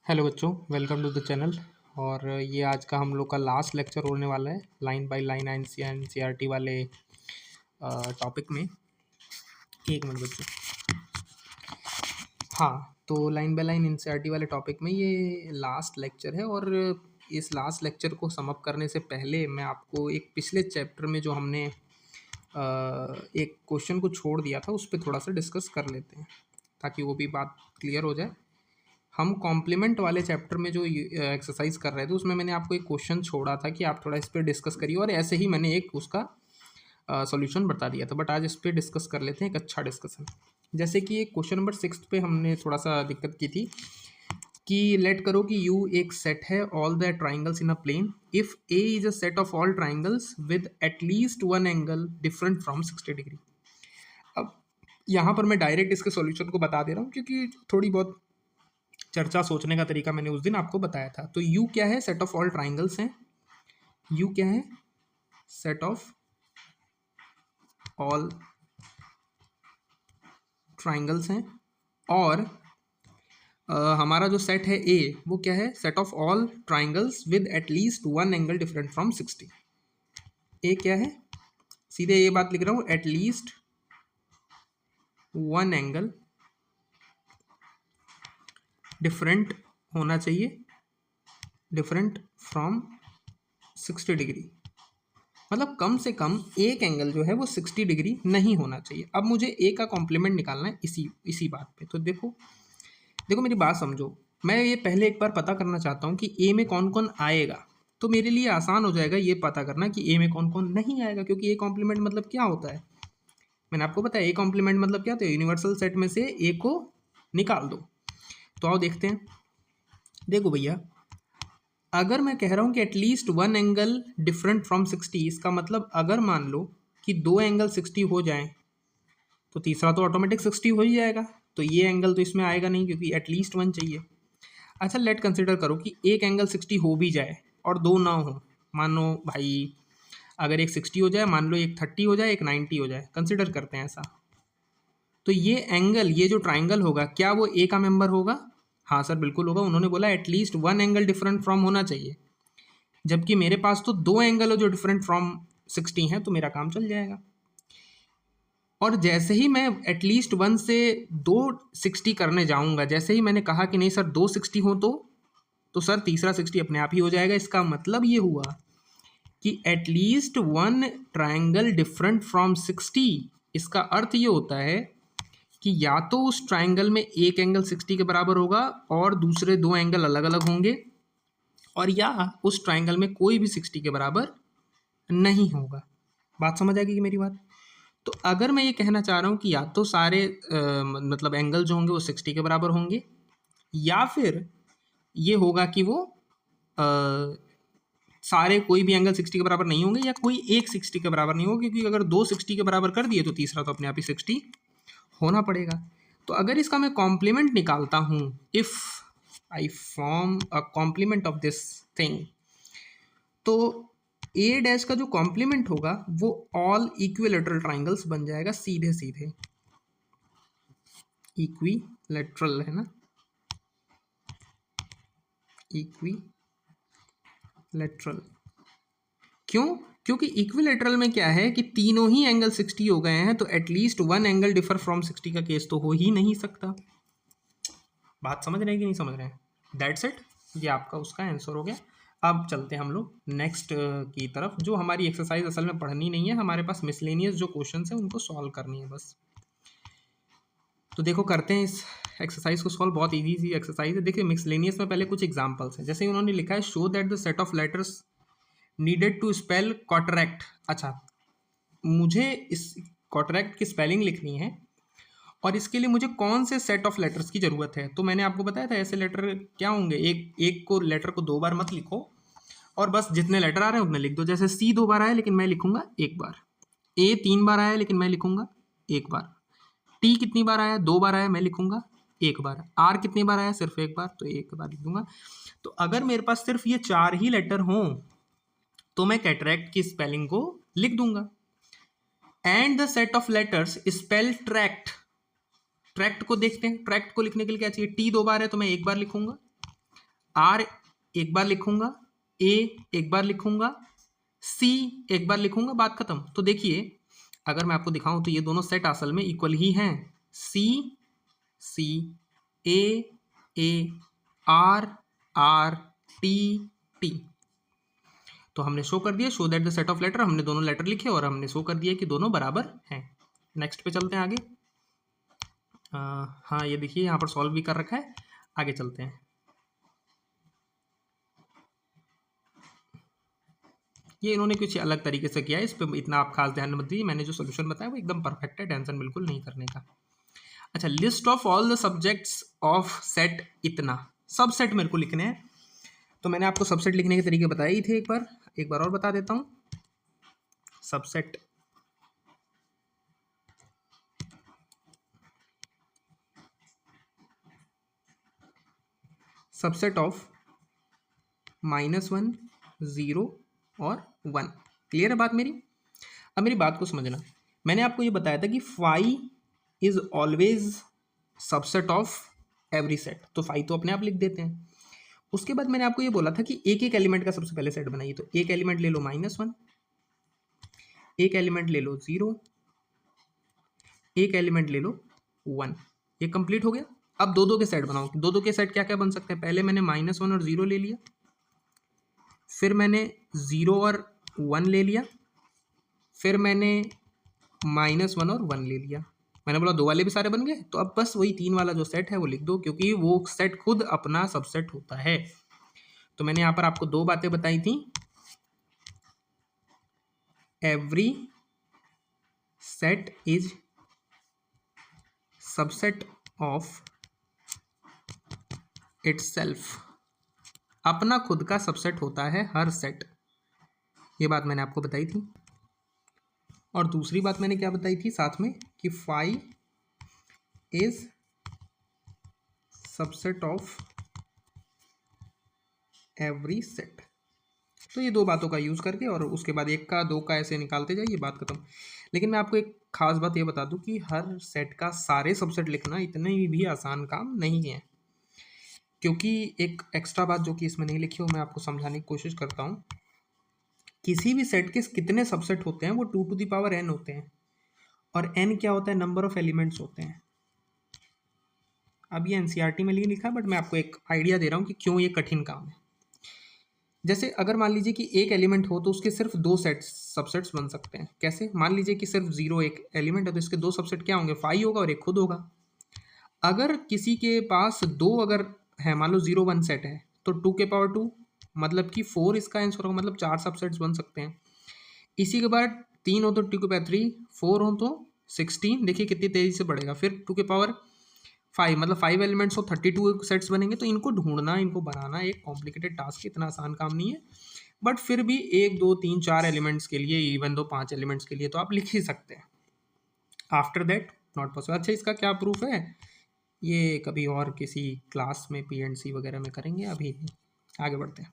Hello बच्चों, welcome to the channel. और ये आज का हम लोग का लास्ट लेक्चर होने वाला है लाइन बाय लाइन एनसीईआरटी वाले टॉपिक में। एक मिनट बच्चों। हाँ, तो लाइन बाय लाइन एनसीईआरटी वाले टॉपिक में ये लास्ट लेक्चर है। और इस लास्ट लेक्चर को समअप करने से पहले मैं आपको एक पिछले चैप्टर में जो हमने एक क्वेश्चन को छोड़ दिया था उस पर थोड़ा सा डिस्कस कर लेते हैं, ताकि वो भी बात क्लियर हो जाए। हम कॉम्प्लीमेंट वाले चैप्टर में जो एक्सरसाइज कर रहे थे उसमें मैंने आपको एक क्वेश्चन छोड़ा था कि आप थोड़ा इस पर डिस्कस करिए, और ऐसे ही मैंने एक उसका सॉल्यूशन बता दिया था। बट आज इस पर डिस्कस कर लेते हैं, एक अच्छा डिस्कशन। जैसे कि एक क्वेश्चन नंबर 6 पे हमने थोड़ा सा दिक्कत की थी कि लेट करो कि यू एक सेट है all the triangles in a plane if A is a set of all triangles with at least one angle different from 60 degree. अब यहाँ पर मैं डायरेक्ट इसके सॉल्यूशन को बता दे रहा हूँ, क्योंकि थोड़ी बहुत चर्चा सोचने का तरीका मैंने उस दिन आपको बताया था। तो यू क्या है? सेट ऑफ ऑल ट्राइंगल्स हैं। यू क्या है? सेट ऑफ ऑल ट्राइंगल्स हैं। और हमारा जो सेट है ए, वो क्या है? Set of all triangles with at least one angle different from 60। ए क्या है? सीधे ये बात लिख रहा हूँ, एटलीस्ट वन एंगल डिफरेंट होना चाहिए, डिफरेंट फ्रॉम 60 डिग्री। मतलब कम से कम एक एंगल जो है वो 60 डिग्री नहीं होना चाहिए। अब मुझे ए का कॉम्प्लीमेंट निकालना है इसी इसी बात पे। तो देखो देखो मेरी बात समझो। मैं ये पहले एक बार पता करना चाहता हूँ कि ए में कौन कौन आएगा। तो मेरे लिए आसान हो जाएगा ये पता करना कि ए में कौन कौन नहीं आएगा, क्योंकि ए कॉम्प्लीमेंट मतलब क्या होता है मैंने आपको बताया। ए कॉम्प्लीमेंट मतलब क्या होता है? यूनिवर्सल सेट में से ए को निकाल दो। तो आओ देखते हैं। देखो भैया, अगर मैं कह रहा हूँ कि at least one angle different from 60, इसका मतलब अगर मान लो कि दो एंगल 60 हो जाएं तो तीसरा तो ऑटोमेटिक 60 हो ही जाएगा। तो ये एंगल तो इसमें आएगा नहीं, क्योंकि एटलीस्ट वन चाहिए। अच्छा, लेट कंसिडर करो कि एक एंगल 60 हो भी जाए और दो ना हो। मान लो भाई, अगर एक 60 हो जाए, मान लो एक 30 हो जाए, एक 90 हो जाए, कंसिडर करते हैं ऐसा। तो ये एंगल, ये जो ट्राइंगल होगा, क्या वो ए का मेंबर होगा? हाँ सर, बिल्कुल होगा। उन्होंने बोला at least one angle different from होना चाहिए, जबकि मेरे पास तो दो एंगल है जो डिफरेंट फ्रॉम 60 है, तो मेरा काम चल जाएगा। और जैसे ही मैं एटलीस्ट वन से दो 60 करने जाऊंगा, जैसे ही मैंने कहा कि नहीं सर दो 60 हो, तो सर तीसरा 60 अपने आप ही हो जाएगा। इसका मतलब ये हुआ कि at least one triangle different from 60। इसका अर्थ ये होता है कि या तो उस ट्राइंगल में एक एंगल 60 के बराबर होगा और दूसरे दो एंगल अलग अलग होंगे, और या उस ट्राइंगल में कोई भी 60 के बराबर नहीं होगा। बात समझ आएगी कि मेरी बात? तो अगर मैं ये कहना चाह रहा हूँ कि या तो सारे मतलब एंगल जो होंगे वो 60 के बराबर होंगे, या फिर ये होगा कि वो अ, सारे कोई भी एंगल 60 के बराबर नहीं होंगे, या कोई एक 60 के बराबर नहीं होगा, क्योंकि अगर दो 60 के बराबर कर दिए तो तीसरा तो अपने आप ही 60 होना पड़ेगा। तो अगर इसका मैं कॉम्प्लीमेंट निकालता हूँ, if I form a compliment of this thing, तो ए डैश का जो कॉम्प्लीमेंट होगा वो ऑल इक्विलेटरल ट्राइंगल्स बन जाएगा, सीधे सीधे इक्विलेटरल है ना, इक्विलेटरल। क्यों? क्योंकि इक्विलेटरल में क्या है कि तीनों ही एंगल 60 हो गए हैं, तो at least one angle differ from 60 का केस तो हो ही नहीं सकता। बात समझ रहे हैं कि नहीं समझ रहे हैं? That's it. ये आपका उसका आंसर हो गया। अब चलते हैं हम लोग नेक्स्ट की तरफ। जो हमारी एक्सरसाइज असल में पढ़नी नहीं है, हमारे पास मिसलेनियस जो क्वेश्चन है उनको सॉल्व करनी है बस। तो देखो करते हैं इस एक्सरसाइज को सॉल्व। बहुत इजी सी एक्सरसाइज है। देखिए मिसलेनियस में पहले कुछ एग्जांपल्स हैं। जैसे उन्होंने लिखा है show that the set of letters needed to spell cataract. अच्छा, मुझे इस कॉटरैक्ट की स्पेलिंग लिखनी है, और इसके लिए मुझे कौन से सेट ऑफ लेटर्स की ज़रूरत है। तो मैंने आपको बताया था ऐसे लेटर क्या होंगे, एक एक को लेटर को दो बार मत लिखो, और बस जितने लेटर आ रहे हैं उतने लिख दो। जैसे सी दो बार आया लेकिन मैं लिखूंगा एक बार, ए तीन बार आया लेकिन मैं लिखूंगा एक बार, टी कितनी बार आया? दो बार आया, मैं लिखूंगा एक बार, आर कितनी बार आया? सिर्फ एक बार, तो एक बार लिखूंगा। तो अगर मेरे पास सिर्फ ये चार ही लेटर हों तो मैं कैटरैक्ट की स्पेलिंग को लिख दूंगा। And the set of letters spell tract. Tract को देखते हैं। ट्रैक्ट को लिखने के लिए क्या चाहिए? टी दो बार है तो मैं एक बार लिखूंगा, आर एक बार लिखूंगा, ए एक बार लिखूंगा, सी एक बार लिखूंगा, बात खत्म। तो देखिए अगर मैं आपको दिखाऊं तो ये दोनों सेट असल में इक्वल ही हैं, C C, A R R, T T. तो हमने शो कर दिया, show that the set of letter, हमने दोनों लेटर लिखे और हमने शो कर दिया कि दोनों बराबर हैं। नेक्स्ट पे चलते हैं आगे। हाँ ये देखिए यहाँ पर सॉल्व भी कर रखा है, आगे चलते हैं। ये इन्होंने कुछ अलग तरीके से किया है, इस पर इतना आप खास ध्यान मत दीजिए, मैंने जो सोल्यूशन बताया वो एकदम परफेक्ट है, टेंशन बिल्कुल नहीं करने का। अच्छा, list of all the subjects of set इतना, सब सेट मेरे को लिखने हैं। तो मैंने आपको सबसेट लिखने के तरीके बताए ही थे, एक बार और बता देता हूँ। सबसेट सबसेट ऑफ -1, 0 और 1। क्लियर है बात मेरी? अब मेरी बात को समझना, मैंने आपको ये बताया था कि phi is always subset of every set, तो फाई तो अपने आप लिख देते हैं। उसके बाद मैंने आपको ये बोला था कि एक एक एलिमेंट का सबसे पहले सेट बनाइए, तो एक एलिमेंट ले लो -1, एक एलिमेंट ले लो 0, एक एलिमेंट ले लो 1। ये कंप्लीट हो गया। अब दो दो के सेट बनाओ, दो दो के सेट क्या क्या बन सकते हैं? पहले मैंने -1 और 0 ले लिया, फिर मैंने 0 और 1 ले लिया, फिर मैंने -1 और 1 ले लिया। मैंने बोला दो वाले भी सारे बन गए, तो अब बस वही 3 वाला जो सेट है वो लिख दो, क्योंकि वो सेट खुद अपना सबसेट होता है। तो मैंने यहाँ पर आपको दो बातें बताई थी, every set is subset of itself, अपना खुद का सबसेट होता है हर सेट। ये बात मैंने आपको बताई थी। और दूसरी बात मैंने क्या बताई थी साथ में, कि phi is subset of every set. तो ये दो बातों का यूज़ करके और उसके बाद एक का दो का ऐसे निकालते जाइए, बात खत्म। लेकिन मैं आपको एक खास बात ये बता दूं कि हर सेट का सारे सबसेट लिखना इतना भी आसान काम नहीं है, क्योंकि एक एक्स्ट्रा बात जो कि इसमें नहीं लिखी हो मैं आपको समझाने की कोशिश करता हूँ। किसी भी सेट के कितने सबसेट होते हैं? वो 2n होते हैं, और n क्या होता है? नंबर ऑफ एलिमेंट्स होते हैं। अब ये एनसीईआरटी में नहीं लिखा, बट मैं आपको एक आइडिया दे रहा हूँ कि क्यों ये कठिन काम है। जैसे अगर मान लीजिए कि एक एलिमेंट हो तो उसके सिर्फ दो सबसेट्स बन सकते हैं। कैसे? मान लीजिए कि सिर्फ 0 एक एलिमेंट है, तो इसके दो सबसेट क्या होंगे? फाई होगा और एक खुद होगा। अगर किसी के पास दो अगर है, मान लो 0 1 सेट है, तो 2 मतलब कि 4 इसका आंसर होगा, मतलब 4 सबसेट्स बन सकते हैं। इसी के बाद 3 हो तो 2 3, 4 हो तो 16, देखिए कितनी तेजी से बढ़ेगा। फिर 2 5 मतलब 5 एलिमेंट्स हो 32 सेट्स बनेंगे। तो इनको ढूंढना, इनको बनाना एक कॉम्प्लिकेटेड टास्क है, इतना आसान काम नहीं है। बट फिर भी 1 2 3 4 एलिमेंट्स के लिए, इवन दो 5 एलिमेंट्स के लिए तो आप लिख ही सकते हैं। After that not possible. अच्छा, इसका क्या प्रूफ है? ये कभी और किसी क्लास में PNC वगैरह में करेंगे, अभी आगे बढ़ते हैं।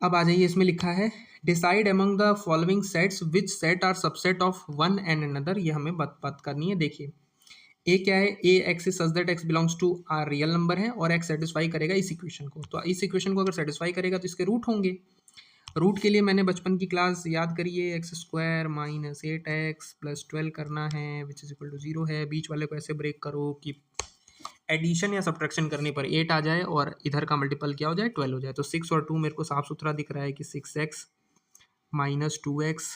अब आ जाइए, इसमें लिखा है decide among the following sets which set are subset of one and another. ये हमें बात करनी है। देखिए ए क्या है? A X is such that X belongs to R real number है, और एक्स सेटिस्फाई करेगा इस इक्वेशन को। तो इस इक्वेशन को अगर सेटिस्फाई करेगा तो इसके रूट होंगे। रूट के लिए मैंने बचपन की क्लास याद करिए, x² - 8x + 12 करना है, विच इज इक्वल टू 0 है। बीच वाले को ऐसे ब्रेक करो कि एडिशन या सब्ट्रैक्शन करने पर 8 आ जाए और इधर का मल्टीपल क्या हो जाए? 12 हो जाए। तो 6 और 2 मेरे को साफ सुथरा दिख रहा है कि 6x - 2x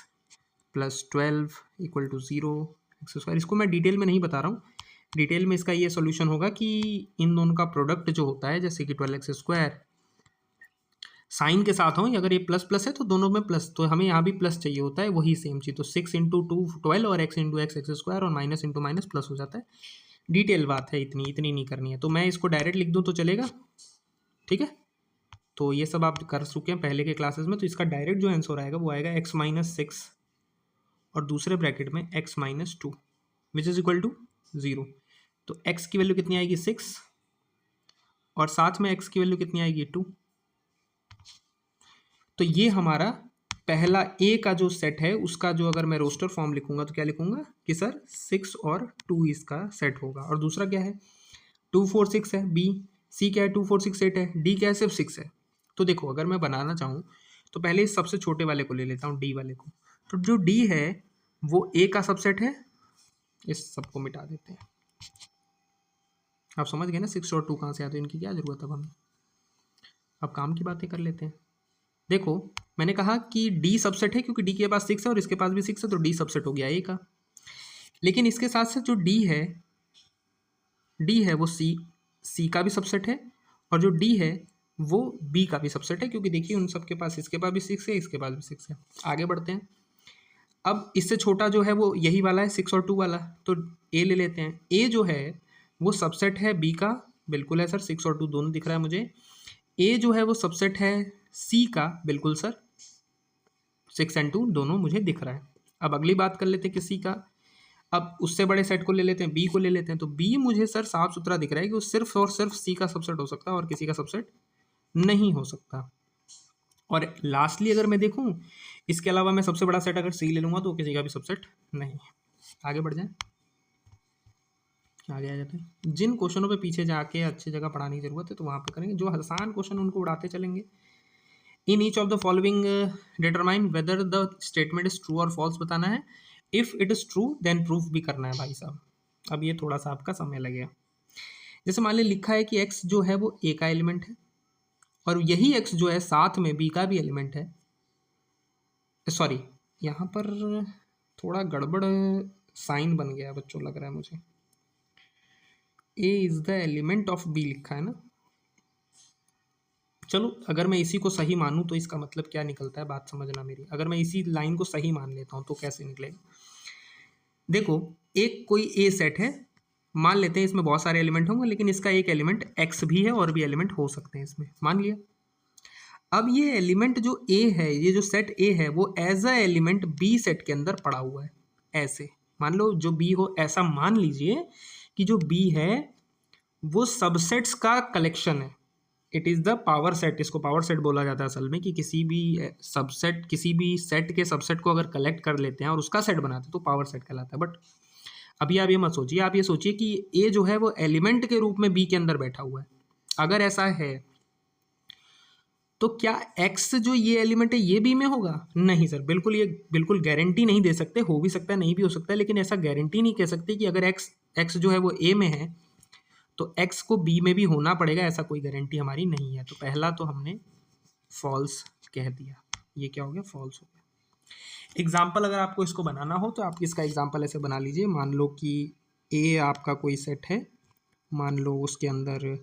+ 12 = 0 x²। इसको मैं डिटेल में नहीं बता रहा हूँ। डिटेल में इसका ये सोल्यूशन होगा कि इन दोनों का प्रोडक्ट जो होता है, जैसे कि 12x² साइन के साथ हो, अगर ये प्लस प्लस है तो दोनों में प्लस, तो हमें यहाँ भी प्लस चाहिए होता है, वही सेम चीज़। तो 6 × 2 12 और x × x x² और माइनस इंटू माइनस प्लस हो जाता है। डिटेल बात है, इतनी नहीं करनी है। तो मैं इसको डायरेक्ट लिख दूँ तो चलेगा, ठीक है। तो ये सब आप कर चुके हैं पहले के क्लासेस में। तो इसका डायरेक्ट जो आंसर आएगा वो आएगा x - 6 और दूसरे ब्रैकेट में x - 2 which is equal to 0। तो x की वैल्यू कितनी आएगी? 6, और साथ में x की वैल्यू कितनी आएगी? 2। तो ये हमारा पहला ए का जो सेट है, उसका जो अगर मैं रोस्टर फॉर्म लिखूंगा तो क्या लिखूंगा कि सर 6 और 2 इसका सेट होगा। और दूसरा क्या है? 2 4 6 है बी, सी क्या है 2 4 6 8 है, डी क्या है सिर्फ 6 है। तो देखो अगर मैं बनाना चाहूँ तो पहले इस सबसे छोटे वाले को ले लेता हूँ, डी वाले को। तो जो डी है वो ए का सबसेट है, इस सबको मिटा देते हैं। आप समझ गए ना 6 और 2 कहाँ से आते हैं, इनकी क्या जरूरत है हमें। अब काम की बातें कर लेते हैं। देखो मैंने कहा कि डी सबसेट है क्योंकि डी के पास 6 है और इसके पास भी 6 है, तो डी सबसेट हो गया ए का। लेकिन इसके साथ साथ जो डी है वो सी का भी सबसेट है, और जो डी है वो बी का भी सबसेट है, क्योंकि देखिए उन सबके पास, इसके पास भी 6 है, इसके पास भी 6 है। आगे बढ़ते हैं। अब इससे छोटा जो है वो यही वाला है 6 और 2 वाला, तो ए ले लेते हैं। ए जो है वो सबसेट है बी का, बिल्कुल है सर, 6 और 2 दोनों दिख रहा है मुझे। ए जो है वो सबसेट है सी का, बिल्कुल सर, 6 एंड 2 दोनों मुझे दिख रहा है। अब अगली बात कर लेते हैं किसी का। अब उससे बड़े सेट को ले लेते हैं, बी को ले लेते हैं। तो बी मुझे सर साफ सुथरा दिख रहा है कि वो सिर्फ और सिर्फ सी का सबसेट हो सकता है और किसी का सबसेट नहीं हो सकता। और लास्टली अगर मैं देखूं, इसके अलावा मैं सबसे बड़ा सेट अगर सी ले लूंगा तो किसी का भी सबसेट नहीं है। आगे बढ़ जाए, आगे आ जाते हैं। जिन क्वेश्चनों पे पीछे जाके अच्छी जगह पढ़ाने की जरूरत है तो वहाँ पे करेंगे, जो आसान क्वेश्चन उनको उड़ाते चलेंगे। In each of the following determine whether the statement is true और फॉल्स बताना है। If it is true then proof भी करना है भाई साहब। अब ये थोड़ा सा आपका समय लगेगा। जैसे मान ली लिखा है कि एक्स जो है वो ए का एलिमेंट है, और यही एक्स जो है साथ में बी का भी एलिमेंट है। सॉरी, यहाँ पर थोड़ा गड़बड़ साइन बन गया बच्चों, लग रहा है मुझे। A is the element of B लिखा है ना। चलो अगर मैं इसी को सही मानूं तो इसका मतलब क्या निकलता है, बात समझना मेरी। अगर मैं इसी लाइन को सही मान लेता हूं तो कैसे निकलेगा। देखो एक कोई ए सेट है, मान लेते हैं इसमें बहुत सारे एलिमेंट होंगे, लेकिन इसका एक एलिमेंट एक्स भी है और भी एलिमेंट हो सकते हैं इसमें, मान लिया। अब ये एलिमेंट जो ए है, ये जो सेट ए है वो as a element B set के अंदर पड़ा हुआ है। ऐसे मान लो जो बी हो, ऐसा मान लीजिए कि जो बी है वो सबसेट्स का कलेक्शन है। It is the power set, इसको पावर सेट बोला जाता है असल में, कि किसी भी सबसेट, किसी भी सेट के सबसेट को अगर कलेक्ट कर लेते हैं और उसका सेट बनाते हैं तो पावर सेट कहलाता है। बट अभी आप ये मत सोचिए, आप ये सोचिए कि ए जो है वो एलिमेंट के रूप में बी के अंदर बैठा हुआ है। अगर ऐसा है तो क्या एक्स जो ये एलिमेंट है ये बी में होगा? नहीं सर, बिल्कुल, ये बिल्कुल गारंटी नहीं दे सकते। हो भी सकता है, नहीं भी हो सकता है, लेकिन ऐसा गारंटी नहीं कह सकते कि अगर एक्स जो है वो ए में है तो एक्स को बी में भी होना पड़ेगा, ऐसा कोई गारंटी हमारी नहीं है। तो पहला तो हमने फॉल्स कह दिया। ये क्या हो गया? फॉल्स हो गया। एग्जाम्पल अगर आपको इसको बनाना हो तो आप इसका एग्जाम्पल ऐसे बना लीजिए। मान लो कि ए आपका कोई सेट है, मान लो उसके अंदर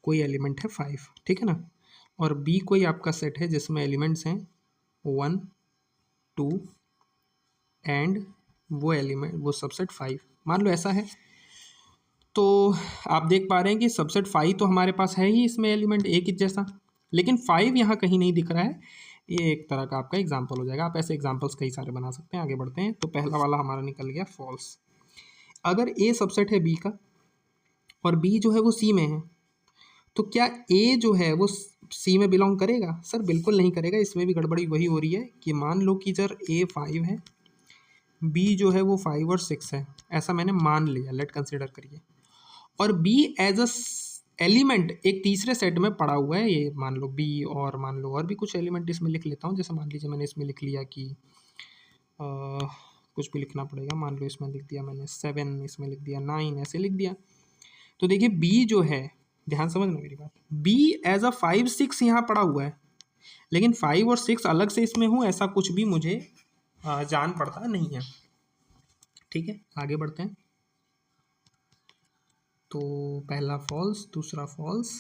कोई एलिमेंट है 5, ठीक है ना, और बी कोई आपका सेट है जिसमें एलिमेंट्स हैं 1 2 एंड वो एलिमेंट, वो सबसेट 5, मान लो ऐसा है। तो आप देख पा रहे हैं कि सबसेट 5 तो हमारे पास है ही इसमें एलिमेंट एक ही जैसा, लेकिन 5 यहाँ कहीं नहीं दिख रहा है। ये एक तरह का आपका एग्जाम्पल हो जाएगा। आप ऐसे एग्जाम्पल्स कई सारे बना सकते हैं। आगे बढ़ते हैं। तो पहला वाला हमारा निकल गया फॉल्स। अगर ए सबसेट है बी का और बी जो है वो सी में है, तो क्या ए जो है वो सी में बिलोंग करेगा? सर बिल्कुल नहीं करेगा। इसमें भी गड़बड़ी वही हो रही है कि मान लो कि सर ए 5 है, बी जो है वो 5 और 6 है, ऐसा मैंने मान लिया, लेट कंसिडर करिए, और बी एज अ एलिमेंट एक तीसरे सेट में पड़ा हुआ है, ये मान लो बी, और मान लो और भी कुछ एलिमेंट इसमें लिख लेता हूँ। जैसे मान लीजिए मैंने इसमें लिख लिया कि कुछ भी लिखना पड़ेगा, मान लो इसमें लिख दिया मैंने 7, इसमें लिख दिया 9, ऐसे लिख दिया। तो देखिए बी जो है, ध्यान समझना मेरी बात, बी एज अ 5 6 यहाँ पड़ा हुआ है, लेकिन 5 और 6 अलग से इसमें हूँ ऐसा कुछ भी मुझे जान पड़ता नहीं है। ठीक है, आगे बढ़ते हैं। तो पहला फॉल्स, दूसरा फॉल्स।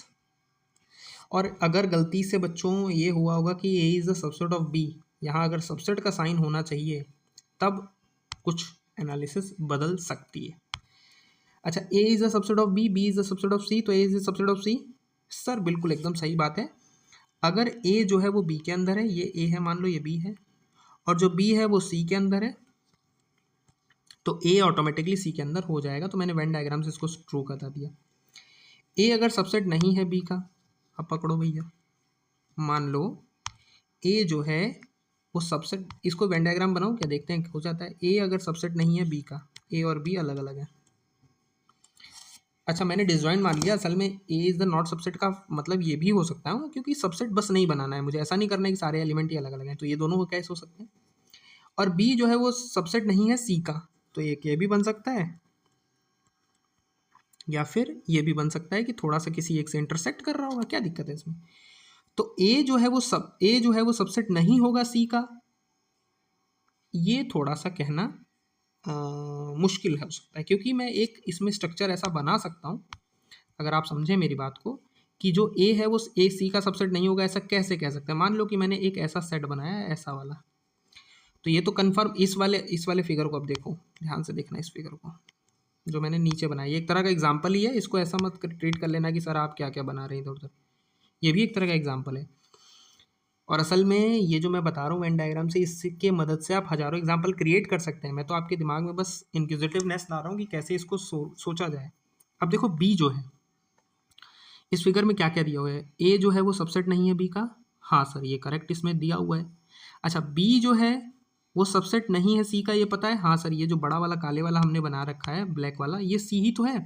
और अगर गलती से बच्चों ये हुआ होगा कि A is the subset of B, यहाँ अगर सबसेट का साइन होना चाहिए तब कुछ एनालिसिस बदल सकती है। अच्छा, A is the subset of B is the subset of C, तो A is the subset of C. Sir बिल्कुल एकदम सही बात है। अगर ए जो है वो बी के अंदर है, ये ए है, मान लो ये बी है, और जो बी है वो सी के अंदर है, तो ए ऑटोमेटिकली सी के अंदर हो जाएगा। तो मैंने वेन डायग्राम से इसको ट्रू बता दिया। ए अगर सबसेट नहीं है बी का, अब पकड़ो भैया, मान लो ए जो है वो सबसेट, इसको वेन डायग्राम बनाओ क्या, देखते हैं हो जाता है। ए अगर सबसेट नहीं है बी का, ए और बी अलग अलग है, अच्छा, मैंने डिसजॉइंट मान लिया, असल में ए इज़ द नॉट सबसेट का मतलब ये भी हो सकता है क्योंकि सबसेट बस नहीं बनाना है मुझे, ऐसा नहीं करना है कि सारे एलिमेंट ही अलग अलग हैं, तो ये दोनों कैसे हो सकते हैं। और बी जो है वो सबसेट नहीं है सी का, तो एक ये भी बन सकता है, या फिर ये भी बन सकता है कि थोड़ा सा किसी एक से इंटरसेक्ट कर रहा होगा, क्या दिक्कत है इसमें। तो ए जो है वो सबसेट नहीं होगा सी का, ये थोड़ा सा कहना मुश्किल हो सकता है, क्योंकि मैं एक इसमें स्ट्रक्चर ऐसा बना सकता हूँ, अगर आप समझें मेरी बात को, कि जो ए है वो ए सी का सबसेट नहीं होगा, ऐसा कैसे कह सकते हैं। मान लो कि मैंने एक ऐसा सेट बनाया है, ऐसा वाला, तो ये तो कन्फर्म, इस वाले फिगर को अब देखो, ध्यान से देखना इस फिगर को जो मैंने नीचे बनाया, ये एक तरह का एग्जाम्पल ही है, इसको ऐसा मत ट्रीट कर लेना कि सर आप क्या क्या बना रहे हैं इधर उधर, ये भी एक तरह का एग्जाम्पल है। और असल में ये जो मैं बता रहा हूँ वेन डायग्राम से, इसके मदद से आप हज़ारों एग्जाम्पल क्रिएट कर सकते हैं। मैं तो आपके दिमाग में बस इंक्विजिटिवनेस ला रहा हूँ कि कैसे इसको सोचा जाए। अब देखो बी जो है, इस फिगर में क्या क्या दिया हुआ है, ए जो है वो सबसेट नहीं है बी का, हाँ सर ये करेक्ट इसमें दिया हुआ है। अच्छा, बी जो है वो सबसेट नहीं है सी का, ये पता है, हाँ सर ये जो बड़ा वाला काले वाला हमने बना रखा है ब्लैक वाला, ये सी ही तो है।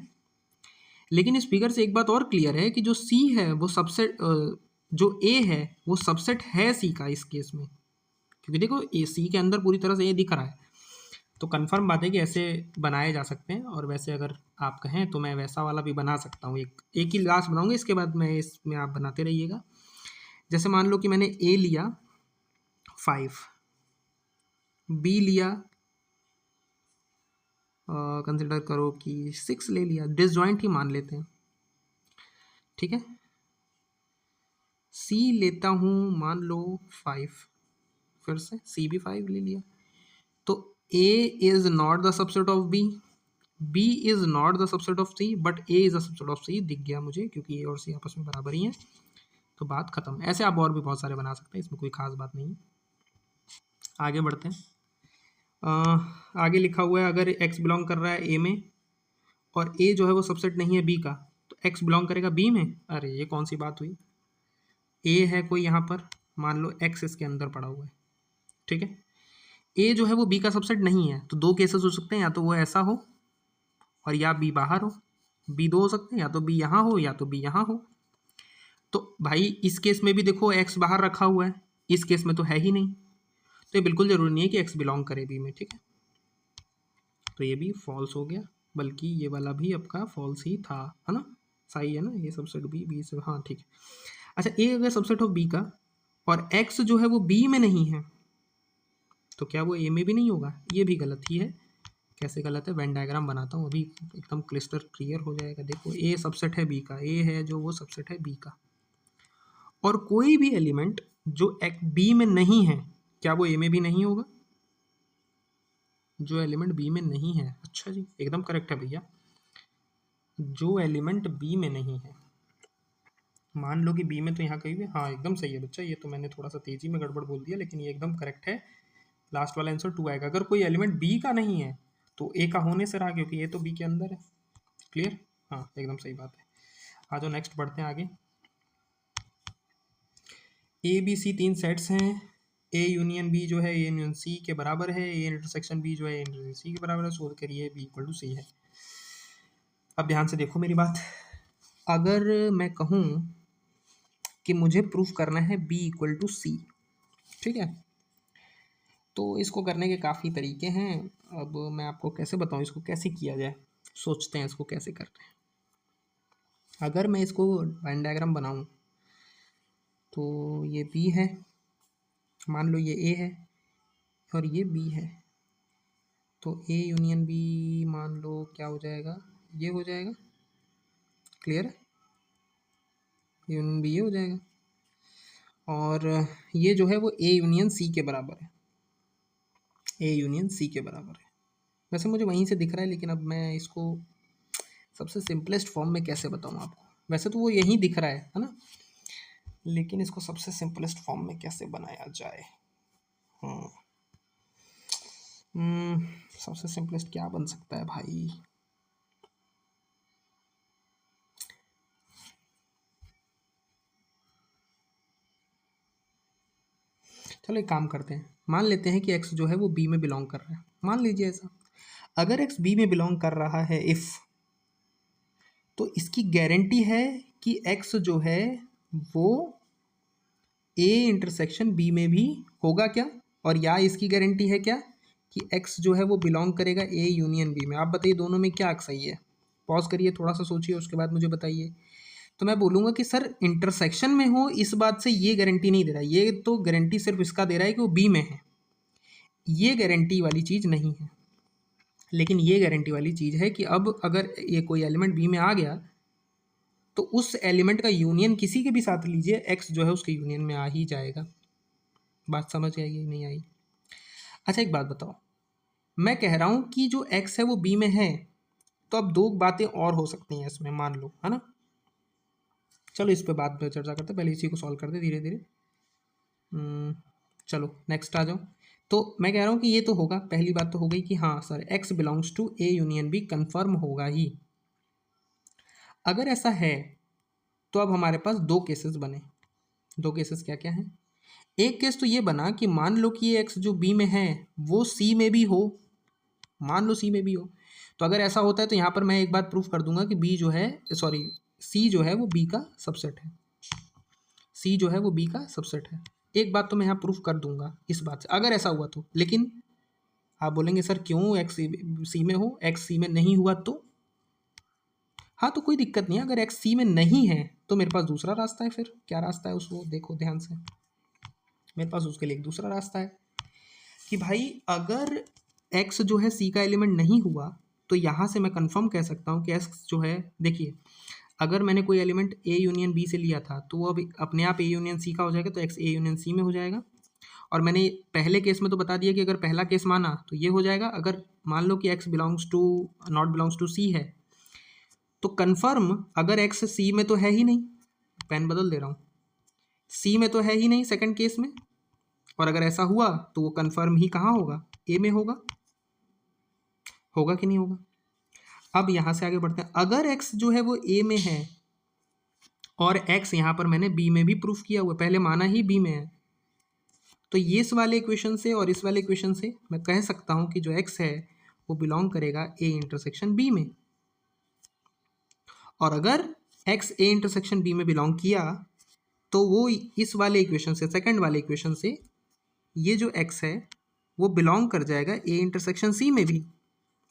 लेकिन इस फिगर से एक बात और क्लियर है कि जो सी है वो सबसेट, जो ए है वो सबसेट है सी का इस केस में, क्योंकि देखो ए सी के अंदर पूरी तरह से ए दिख रहा है। तो कंफर्म बात है कि ऐसे बनाए जा सकते हैं, और वैसे अगर आप कहें तो मैं वैसा वाला भी बना सकता हूँ, एक ही लास्ट बनाऊंगा, इसके बाद मैं इसमें आप बनाते रहिएगा। जैसे मान लो कि मैंने ए लिया 5, बी लिया कंसिडर करो कि 6 ले लिया, डिसजॉइंट ही मान लेते हैं, ठीक है। सी लेता हूँ मान लो 5, फिर से सी भी 5 ले लिया, तो A is not the subset of B, B is not the subset of C, but A is the subset of C, दिख गया मुझे क्योंकि ए और सी आपस में बराबर ही हैं, तो बात खत्म। ऐसे आप और भी बहुत सारे बना सकते हैं, इसमें कोई खास बात नहीं है। आगे बढ़ते हैं। आगे लिखा हुआ है अगर एक्स बिलोंग कर रहा है ए में और ए जो है वो सबसेट नहीं है बी का, तो एक्स बिलोंग करेगा बी में। अरे ये कौन सी बात हुई, ए है कोई यहाँ पर, मान लो एक्स इसके अंदर पड़ा हुआ है, ठीक है। ए जो है वो बी का सबसेट नहीं है, तो दो केसेस हो सकते हैं, या तो वो ऐसा हो और या बी बाहर हो, बी दो हो सकते हैं, या तो बी यहाँ हो या तो बी यहाँ हो। तो भाई इस केस में भी देखो एक्स बाहर रखा हुआ है, इस केस में तो है ही नहीं, तो ये बिल्कुल ज़रूरी नहीं है कि एक्स बिलोंग करे बी में, ठीक है। तो ये भी फॉल्स हो गया, बल्कि ये वाला भी आपका फॉल्स ही था, है ना, सही है ना, ये सबसेट बी, बी से, हाँ ठीक है। अच्छा, ए अगर सबसेट ऑफ बी का और एक्स जो है वो बी में नहीं है, तो क्या वो ए में भी नहीं होगा, ये भी गलत ही है। कैसे गलत है, वेन डायग्राम बनाता हूँ अभी, एकदम क्लिस्टर क्लियर हो जाएगा। देखो ए सबसेट है बी का, ए है जो वो सबसेट है बी का, और कोई भी एलिमेंट जो एक बी में नहीं है, क्या वो ए में भी नहीं होगा। जो एलिमेंट बी में नहीं है, अच्छा जी एकदम करेक्ट है भैया, जो एलिमेंट बी में नहीं है, मान लो कि बी में तो यहाँ कहीं भी, हाँ एकदम सही है बच्चा, ये तो मैंने थोड़ा सा तेजी में गड़बड़ बोल दिया, लेकिन ये एकदम करेक्ट है। लास्ट वाला आंसर 2 आएगा, अगर कोई एलिमेंट बी का नहीं है तो ए का होने से रहा, क्योंकि ये तो बी के अंदर है। क्लियर, हाँ एकदम सही बात है। आ जाओ नेक्स्ट बढ़ते हैं आगे। ए बी सी 3 सेट्स हैं, ए यूनियन बी जो है ए यूनियन सी के बराबर है, ए इंटरसेक्शन बी जो है ए इंटरसेक्शन सी के बराबर है, सोल्व करिए बी इक्वल टू सी है। अब ध्यान से देखो मेरी बात, अगर मैं कहूँ कि मुझे प्रूफ करना है बी इक्वल टू सी, ठीक है, तो इसको करने के काफ़ी तरीके हैं। अब मैं आपको कैसे बताऊँ इसको कैसे किया जाए, सोचते हैं इसको कैसे करते हैं। अगर मैं इसको वेन डायग्राम बनाऊँ तो ये बी है, मान लो ये ए है और ये बी है, तो ए यूनियन बी मान लो क्या हो जाएगा, ये हो जाएगा। क्लियर है, यूनियन बी ये हो जाएगा, और ये जो है वो ए यूनियन सी के बराबर है, ए यूनियन सी के बराबर है। वैसे मुझे वहीं से दिख रहा है, लेकिन अब मैं इसको सबसे सिंपलेस्ट फॉर्म में कैसे बताऊँ आपको, वैसे तो वो यहीं दिख रहा है ना, लेकिन इसको सबसे सिंपलेस्ट फॉर्म में कैसे बनाया जाए। हम्म सबसे सिंपलेस्ट क्या बन सकता है भाई, चलो एक काम करते हैं, मान लेते हैं कि x जो है वो b में बिलोंग कर रहा है, मान लीजिए ऐसा। अगर x b में बिलोंग कर रहा है इफ़, तो इसकी गारंटी है कि x जो है वो a इंटरसेक्शन b में भी होगा क्या, और या इसकी गारंटी है क्या कि x जो है वो बिलोंग करेगा a यूनियन b में। आप बताइए दोनों में क्या सही है? पॉज करिए, थोड़ा सा सोचिए, उसके बाद मुझे बताइए। तो मैं बोलूँगा कि सर इंटरसेक्शन में हो इस बात से ये गारंटी नहीं दे रहा, ये तो गारंटी सिर्फ इसका दे रहा है कि वो बी में है, ये गारंटी वाली चीज़ नहीं है। लेकिन ये गारंटी वाली चीज़ है कि अब अगर ये कोई एलिमेंट बी में आ गया तो उस एलिमेंट का यूनियन किसी के भी साथ लीजिए, एक्स जो है उसके यूनियन में आ ही जाएगा। बात समझ आई कि नहीं आई? अच्छा एक बात बताओ, मैं कह रहा हूँ कि जो एक्स है वो बी में है, तो अब दो बातें और हो सकती हैं इसमें, मान लो, है ना। चलो इस पे बाद में चर्चा करते हैं, पहले इसी को सॉल्व करते धीरे धीरे। चलो नेक्स्ट आ जाओ। तो मैं कह रहा हूँ कि ये तो होगा, पहली बात तो हो गई कि हाँ sir x belongs to A union B, confirm होगा ही। अगर ऐसा है तो अब हमारे पास दो केसेस बने। दो केसेस क्या क्या हैं? एक केस तो ये बना कि मान लो कि ये एक्स जो बी में है वो सी में भी हो, मान लो सी में भी हो। तो अगर ऐसा होता है तो यहाँ पर मैं एक बात प्रूफ कर दूंगा कि बी जो है, सॉरी सी जो है वो बी का सबसेट है, सी जो है वो बी का सबसेट है। एक बात तो मैं यहाँ प्रूफ कर दूंगा इस बात से, अगर ऐसा हुआ तो। लेकिन आप बोलेंगे सर क्यों एक्स सी में हो, एक्स सी में नहीं हुआ तो? हाँ तो कोई दिक्कत नहीं है, अगर एक्स सी में नहीं है तो मेरे पास दूसरा रास्ता है। फिर क्या रास्ता है उसको देखो ध्यान से, मेरे पास उसके लिए एक दूसरा रास्ता है कि भाई अगर x जो है c का एलिमेंट नहीं हुआ तो यहाँ से मैं कंफर्म कह सकता हूँ कि x जो है, देखिए अगर मैंने कोई एलिमेंट a यूनियन b से लिया था तो वो अब अपने आप a यूनियन c का हो जाएगा, तो x a यूनियन c में हो जाएगा। और मैंने पहले केस में तो बता दिया कि अगर पहला केस माना तो ये हो जाएगा। अगर मान लो कि x belongs to not belongs to c है तो कन्फर्म अगर x c में तो है ही नहीं, पेन बदल दे रहा हूँ, c में तो है ही नहीं सेकंड केस में, और अगर ऐसा हुआ तो वो कन्फर्म ही कहाँ होगा, ए में होगा। होगा कि नहीं होगा? अब यहाँ से आगे बढ़ते हैं। अगर x जो है वो a में है और x यहाँ पर मैंने b में भी प्रूफ किया हुआ, पहले माना ही b में है, तो ये इस वाले इक्वेशन से और इस वाले इक्वेशन से मैं कह सकता हूँ कि जो x है वो बिलोंग करेगा a इंटरसेक्शन b में। और अगर x a इंटरसेक्शन b में बिलोंग किया तो वो इस वाले इक्वेशन से, सेकंड वाले इक्वेशन से, ये जो x है वो बिलोंग कर जाएगा a इंटरसेक्शन c में भी,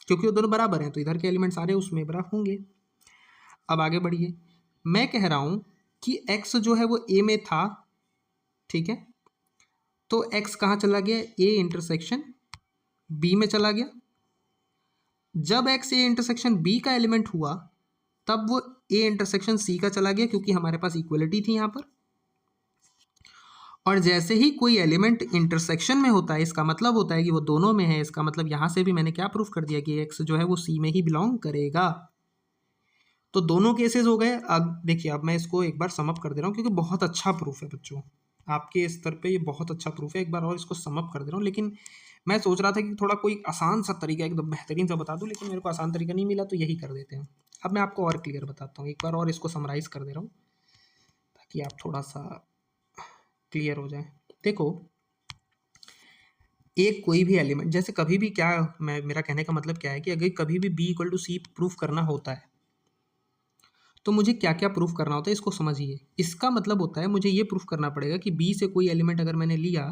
क्योंकि वो दोनों बराबर हैं तो इधर के एलिमेंट सारे उसमें बराबर होंगे। अब आगे बढ़िए, मैं कह रहा हूं कि x जो है वो a में था, ठीक है, तो x कहाँ चला गया, a इंटरसेक्शन b में चला गया। जब x a इंटरसेक्शन b का एलिमेंट हुआ तब वो a इंटरसेक्शन c का चला गया, क्योंकि हमारे पास इक्वलिटी थी यहाँ पर। और जैसे ही कोई एलिमेंट इंटरसेक्शन में होता है इसका मतलब होता है कि वो दोनों में है। इसका मतलब यहाँ से भी मैंने क्या प्रूफ कर दिया कि x जो है वो c में ही बिलोंग करेगा। तो दोनों केसेस हो गए। अब देखिए, अब मैं इसको एक बार समअप कर दे रहा हूँ क्योंकि बहुत अच्छा प्रूफ है बच्चों, आपके स्तर पे ये बहुत अच्छा प्रूफ है। एक बार और इसको समअप कर दे रहा हूँ, लेकिन मैं सोच रहा था कि थोड़ा कोई आसान सा तरीका एकदम बेहतरीन सा बता दूँ, लेकिन मेरे को आसान तरीका नहीं मिला तो यही कर देते हैं। अब मैं आपको और क्लियर बताता हूँ, एक बार और इसको समराइज कर दे रहा हूँ ताकि आप थोड़ा सा क्लियर हो जाए। देखो, एक कोई भी एलिमेंट, जैसे कभी भी क्या, मेरा कहने का मतलब क्या है कि अगर कभी भी b equal to C proof करना होता है तो मुझे क्या क्या प्रूफ करना होता है इसको समझिए। इसका मतलब होता है मुझे ये प्रूफ करना पड़ेगा कि b से कोई एलिमेंट अगर मैंने लिया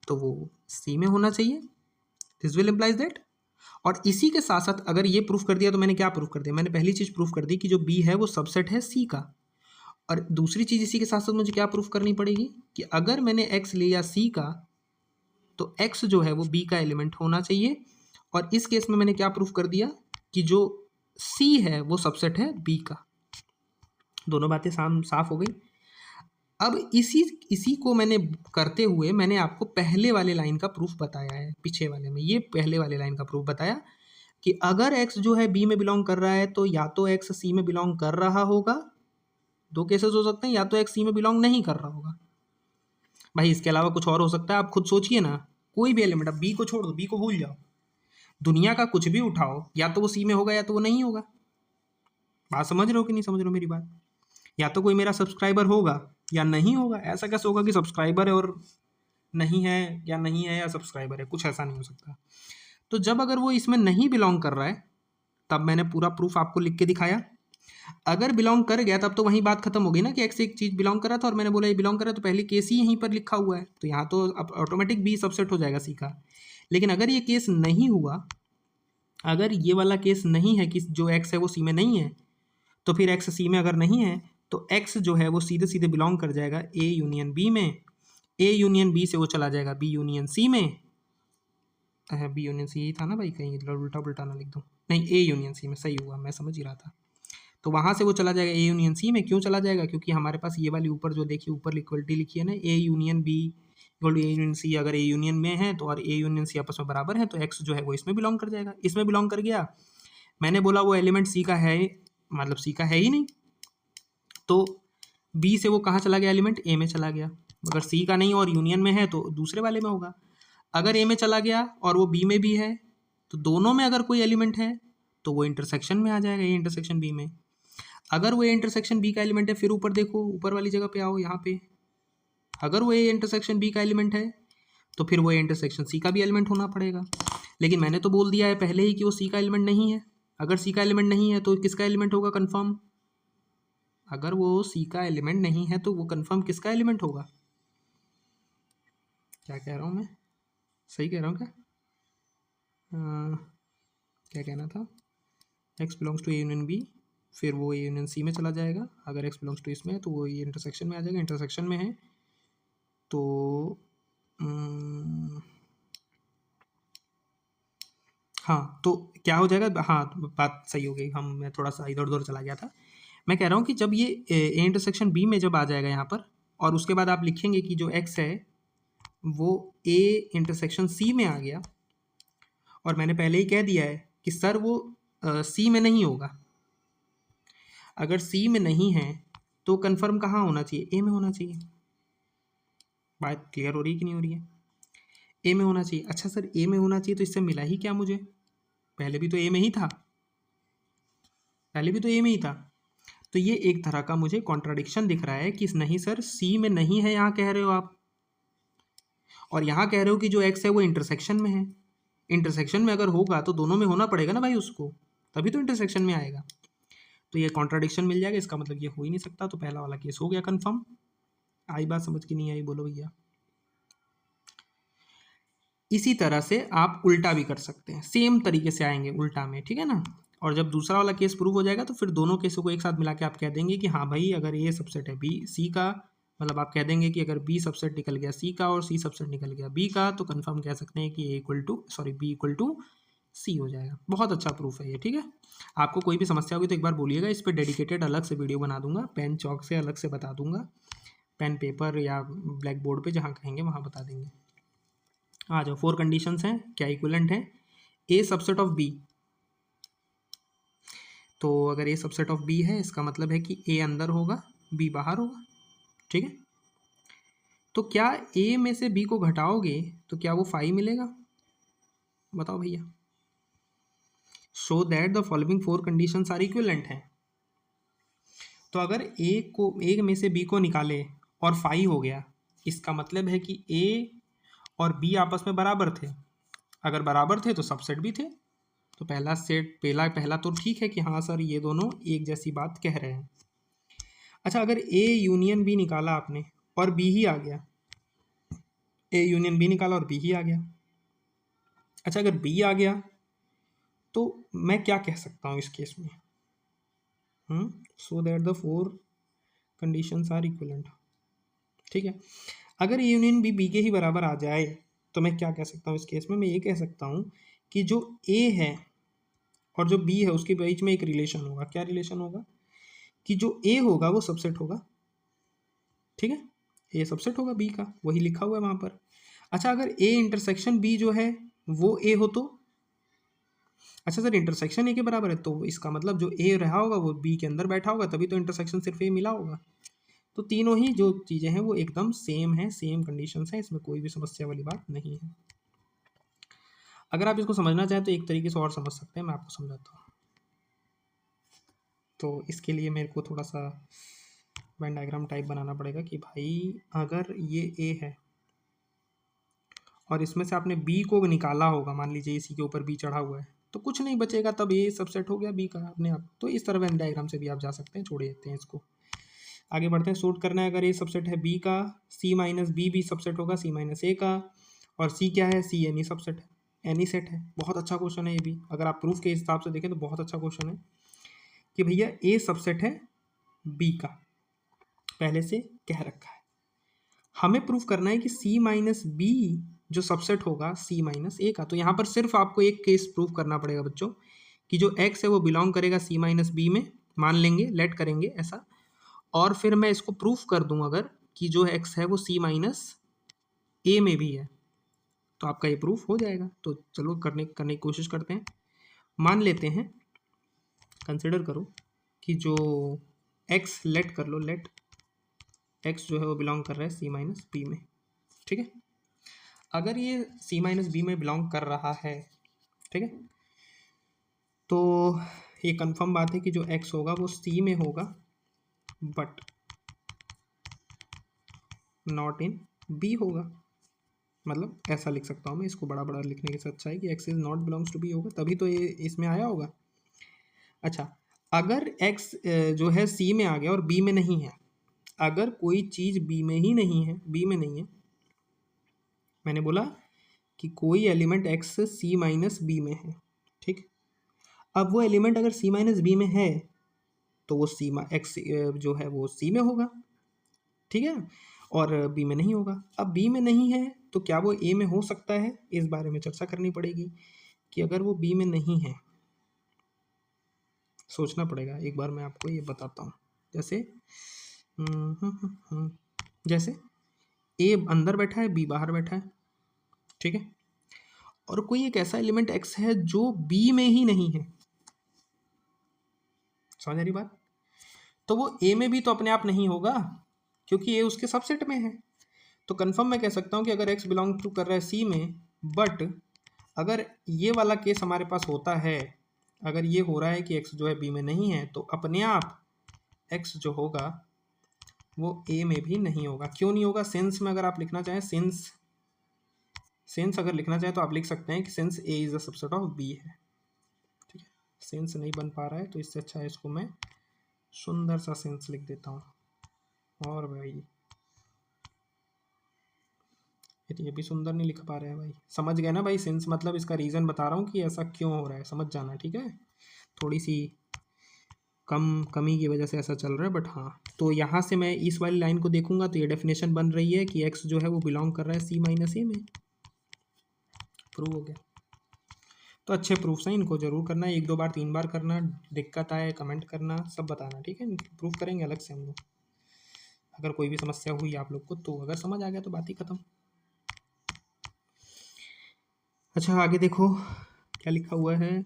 तो वो c में होना चाहिए, दिस विल इम्प्लाइज दैट। और इसी के साथ साथ अगर ये प्रूफ कर दिया तो मैंने क्या प्रूफ कर दिया, मैंने पहली चीज़ प्रूफ कर दी कि जो b है वो सबसेट है c का। और दूसरी चीज़ इसी के साथ साथ मुझे क्या प्रूफ करनी पड़ेगी कि अगर मैंने x लिया c का तो x जो है वो b का एलिमेंट होना चाहिए। और इस केस में मैंने क्या प्रूफ कर दिया कि जो c है वो सबसेट है b का। दोनों बातें साफ हो गई। अब इसी को मैंने करते हुए मैंने आपको पहले वाले लाइन का प्रूफ बताया है, पीछे वाले में ये पहले वाले लाइन का प्रूफ बताया कि अगर x जो है b में बिलोंग कर रहा है तो या तो x c में बिलोंग कर रहा होगा, दो केसेस हो सकते हैं, या तो x c में बिलोंग नहीं कर रहा होगा। भाई इसके अलावा कुछ और हो सकता है, आप खुद सोचिए ना। कोई भी एलिमेंट, अब b को छोड़ दो, b को भूल जाओ, दुनिया का कुछ भी उठाओ, या तो वो c में होगा या तो वो नहीं होगा। बात समझ रहे हो कि नहीं समझ रहे हो मेरी बात? या तो कोई मेरा सब्सक्राइबर होगा या नहीं होगा। ऐसा कैसे होगा कि सब्सक्राइबर है और नहीं है, या नहीं है या सब्सक्राइबर है? कुछ ऐसा नहीं हो सकता। तो जब अगर वो इसमें नहीं बिलोंग कर रहा है तब मैंने पूरा प्रूफ आपको लिख के दिखाया अगर बिलोंग कर गया तब तो वही बात खत्म हो गई ना कि एक्स एक चीज़ बिलोंग कर रहा था और मैंने बोला ये बिलोंग कर रहा है, तो पहले केस ही यहीं पर लिखा हुआ है, तो यहाँ तो अब ऑटोमेटिक बी सबसेट हो जाएगा सी का। लेकिन अगर ये केस नहीं हुआ, अगर ये वाला केस नहीं है कि जो एक्स है वो सी में नहीं है, तो फिर एक्स सी में अगर नहीं है तो एक्स जो है वो सीधे सीधे बिलोंग कर जाएगा ए यूनियन बी में, ए यूनियन बी से वो चला जाएगा बी यूनियन सी में। बी यूनियन सी ही था ना भाई, कहीं उल्टा पुल्टा ना लिख दूँ, नहीं ए यूनियन सी में सही हुआ, मैं समझ ही रहा था। तो वहाँ से वो चला जाएगा ए यूनियन सी में। क्यों चला जाएगा? क्योंकि हमारे पास ये वाली ऊपर जो देखिए ऊपर इक्वलिटी लिखी है ना, A union B equal to A union C, अगर ए यूनियन में है तो और ए यूनियन सी आपस में बराबर है तो एक्स जो है वो इसमें बिलोंग कर जाएगा, इसमें बिलोंग कर गया। मैंने बोला वो एलिमेंट सी का है, मतलब सी का है ही नहीं, तो बी से वो कहाँ चला गया एलिमेंट, ए में चला गया। अगर सी का नहीं और यूनियन में है तो दूसरे वाले में होगा। अगर ए में चला गया और वो बी में भी है, तो दोनों में अगर कोई एलिमेंट है तो वो इंटरसेक्शन में आ जाएगा, ए इंटरसेक्शन बी में। अगर वो ए इंटरसेक्शन बी का एलिमेंट है, फिर ऊपर देखो, ऊपर वाली जगह पे आओ यहाँ पे, अगर वो ए इंटरसेक्शन बी का एलिमेंट है तो फिर वो ए इंटरसेक्शन सी का भी एलिमेंट होना पड़ेगा। लेकिन मैंने तो बोल दिया है पहले ही कि वो सी का एलिमेंट नहीं है। अगर सी का एलिमेंट नहीं है तो किसका एलिमेंट होगा कंफर्म? अगर वो सी का एलिमेंट नहीं है तो वो कंफर्म किसका एलिमेंट होगा? क्या कह रहा हूँ मैं, सही कह रहा हूँ क्या? क्या कहना था, x belongs to A union B, फिर वो ए यूनियन सी में चला जाएगा। अगर एक्स बिलोंग्स टू इसमें है तो वो ये इंटरसेक्शन में आ जाएगा, इंटरसेक्शन में है तो हाँ, तो क्या हो जाएगा, हाँ तो बात सही हो गई, मैं थोड़ा सा इधर उधर चला गया था। मैं कह रहा हूँ कि जब ये ए इंटरसेक्शन बी में जब आ जाएगा यहाँ पर, और उसके बाद आप लिखेंगे कि जो एक्स है वो ए इंटरसेक्शन सी में आ गया, और मैंने पहले ही कह दिया है कि सर वो सी में नहीं होगा। अगर सी में नहीं है तो कंफर्म कहाँ होना चाहिए, ए में होना चाहिए। बात क्लियर हो रही है कि नहीं हो रही है? ए में होना चाहिए। अच्छा सर ए में होना चाहिए तो इससे मिला ही क्या मुझे, पहले भी तो ए में ही था, पहले भी तो ए में ही था। तो ये एक तरह का मुझे कॉन्ट्राडिक्शन दिख रहा है कि नहीं सर सी में नहीं है यहाँ कह रहे हो आप, और यहाँ कह रहे हो कि जो एक्स है वो इंटरसेक्शन में है। इंटरसेक्शन में अगर होगा तो दोनों में होना पड़ेगा ना भाई उसको, तभी तो इंटरसेक्शन में आएगा। तो ये कॉन्ट्राडिक्शन मिल जाएगा, इसका मतलब ये हो ही नहीं सकता। तो पहला वाला केस हो गया कंफर्म। आई बात समझ की नहीं आई, बोलो भैया। इसी तरह से आप उल्टा भी कर सकते हैं, सेम तरीके से आएंगे उल्टा में, ठीक है ना। और जब दूसरा वाला केस प्रूव हो जाएगा तो फिर दोनों केसों को एक साथ मिला के आप कह देंगे कि हाँ भाई अगर ये सबसेट है बी सी का, मतलब आप कह देंगे कि अगर बी सबसेट निकल गया सी का और सी सबसेट निकल गया बी का, तो कंफर्म कह सकते हैं कि A equal to B equal to C हो जाएगा। बहुत अच्छा प्रूफ है ये, ठीक है। आपको कोई भी समस्या होगी तो एक बार बोलिएगा, इस पर डेडिकेटेड अलग से वीडियो बना दूंगा, पेन चौक से अलग से बता दूंगा, पेन पेपर या ब्लैक बोर्ड पे जहाँ कहेंगे वहाँ बता देंगे। आ जाओ, 4 कंडीशंस हैं, क्या इक्विवेलेंट है, ए सबसेट ऑफ बी। तो अगर ए सबसेट ऑफ बी है इसका मतलब है कि ए अंदर होगा बी बाहर होगा, ठीक है। तो क्या ए में से बी को घटाओगे तो क्या वो 5 मिलेगा? बताओ भैया। शो दैट द फॉलोइंग 4 कंडीशंस आर इक्विवेलेंट हैं। तो अगर ए में से बी को निकाले और 5 हो गया, इसका मतलब है कि ए और बी आपस में बराबर थे। अगर बराबर थे तो सबसेट भी थे। तो पहला सेट पहला तो ठीक है कि हाँ सर ये दोनों एक जैसी बात कह रहे हैं। अच्छा, अगर ए यूनियन बी निकाला आपने और बी ही आ गया, ए यूनियन बी निकाला और बी ही आ गया। अच्छा, अगर बी आ गया तो मैं क्या कह सकता हूँ इस केस में, so that the 4 conditions are equivalent, ठीक है। अगर ए यूनियन बी के ही बराबर आ जाए तो मैं क्या कह सकता हूँ इस केस में, मैं ये कह सकता हूँ कि जो ए है और जो बी है उसके बीच में एक रिलेशन होगा। क्या रिलेशन होगा? कि जो ए होगा वो सबसेट होगा, ठीक है। ए सबसेट होगा बी का, वही लिखा हुआ है वहाँ पर। अच्छा, अगर ए इंटरसेक्शन बी जो है वो ए हो तो, अच्छा सर इंटरसेक्शन ए के बराबर है तो इसका मतलब जो ए रहा होगा वो बी के अंदर बैठा होगा, तभी तो इंटरसेक्शन सिर्फ ए मिला होगा। तो तीनों ही जो चीज़ें हैं वो एकदम सेम है, सेम कंडीशंस हैं, इसमें कोई भी समस्या वाली बात नहीं है। अगर आप इसको समझना चाहें तो एक तरीके से और समझ सकते हैं, मैं आपको समझाता हूँ। तो इसके लिए मेरे को थोड़ा सा वेन डायग्राम टाइप बनाना पड़ेगा कि भाई अगर ये ए है और इसमें से आपने बी को निकाला होगा, मान लीजिए इसी के ऊपर बी चढ़ा हुआ है, तो कुछ नहीं बचेगा, तब ए सबसेट हो गया बी का अपने आप। तो इस तरह वेन डायग्राम से भी आप जा सकते हैं, छोड़ देते हैं इसको, आगे बढ़ते हैं। शॉर्ट करना है, अगर ए सबसेट है बी का, सी माइनस बी भी सबसेट होगा सी माइनस ए का, और सी क्या है, सी एनी सबसेट है, एनी सेट है। बहुत अच्छा क्वेश्चन है ये भी, अगर आप प्रूफ के हिसाब से देखें तो बहुत अच्छा क्वेश्चन है कि भैया ए सबसेट है बी का, पहले से कह रखा है। हमें प्रूफ करना है कि सी माइनस बी जो सबसेट होगा सी माइनस ए का। तो यहाँ पर सिर्फ आपको एक केस प्रूफ करना पड़ेगा बच्चों, कि जो एक्स है वो बिलोंग करेगा सी माइनस बी में, मान लेंगे, लेट करेंगे ऐसा, और फिर मैं इसको प्रूफ कर दूं अगर कि जो एक्स है वो सी माइनस ए में भी है, तो आपका ये प्रूफ हो जाएगा। तो चलो करने की कोशिश करते हैं। मान लेते हैं, कंसिडर करो कि जो एक्स, लेट कर लो, लेट एक्स जो है वो बिलोंग कर रहा है सी माइनस बी में, ठीक है। अगर ये सी माइनस बी में बिलोंग कर रहा है, ठीक है, तो ये कंफर्म बात है कि जो एक्स होगा वो सी में होगा बट नॉट इन बी होगा। मतलब ऐसा लिख सकता हूँ मैं इसको, बड़ा बड़ा लिखने से अच्छा है कि x is not belongs to B होगा, तभी तो ये इसमें आया होगा। अच्छा, अगर एक्स जो है सी में आ गया और बी में नहीं है, अगर कोई चीज़ बी में ही नहीं है, बी में नहीं है, मैंने बोला कि कोई एलिमेंट एक्स सी माइनस बी में है, ठीक। अब वो एलिमेंट अगर सी माइनस बी में है तो वो सी एक्स जो है वो सी में होगा, ठीक है, और बी में नहीं होगा। अब बी में नहीं है तो क्या वो ए में हो सकता है, इस बारे में चर्चा करनी पड़ेगी कि अगर वो बी में नहीं है, सोचना पड़ेगा। एक बार मैं आपको ये बताता हूँ, जैसे जैसे ए अंदर बैठा है, बी बाहर बैठा है, ठीक है, और कोई एक ऐसा एलिमेंट एक्स है जो बी में ही नहीं है, समझ आ रही बात। तो वो ए में भी तो अपने आप नहीं होगा, क्योंकि ए उसके सबसेट में है। तो कंफर्म मैं कह सकता हूँ कि अगर एक्स बिलोंग टू कर रहा है सी में, बट अगर ये वाला केस हमारे पास होता है, अगर ये हो रहा है कि एक्स जो है बी में नहीं है, तो अपने आप एक्स जो होगा वो ए में भी नहीं होगा। क्यों नहीं होगा? सिंस में अगर आप लिखना चाहें, सिंस अगर लिखना चाहें तो आप लिख सकते हैं कि since A is the subset of B है, ठीक है। सिंस नहीं बन पा रहा है तो इससे अच्छा है इसको मैं सुंदर सा सिंस लिख देता हूँ। और भाई ये भी सुंदर नहीं लिख पा रहे हैं भाई, समझ गए ना भाई। सिंस मतलब इसका रीज़न बता रहा हूँ कि ऐसा क्यों हो रहा है, समझ जाना, ठीक है। थोड़ी सी कमी की वजह से ऐसा चल रहा है, बट हाँ। तो यहाँ से मैं इस वाली लाइन को देखूंगा तो ये डेफिनेशन बन रही है कि एक्स जो है वो बिलोंग कर रहा है सी माइनस ए में। प्रूव हो गया। तो अच्छे प्रूफ्स हैं, इनको जरूर करना है, 1-2 बार 3 बार करना, दिक्कत आए कमेंट करना, सब बताना, ठीक है। प्रूफ करेंगे अलग से हम लोग, अगर कोई भी समस्या हुई आप लोग को तो। अगर समझ आ गया तो बात ही खत्म। अच्छा आगे देखो क्या लिखा हुआ है।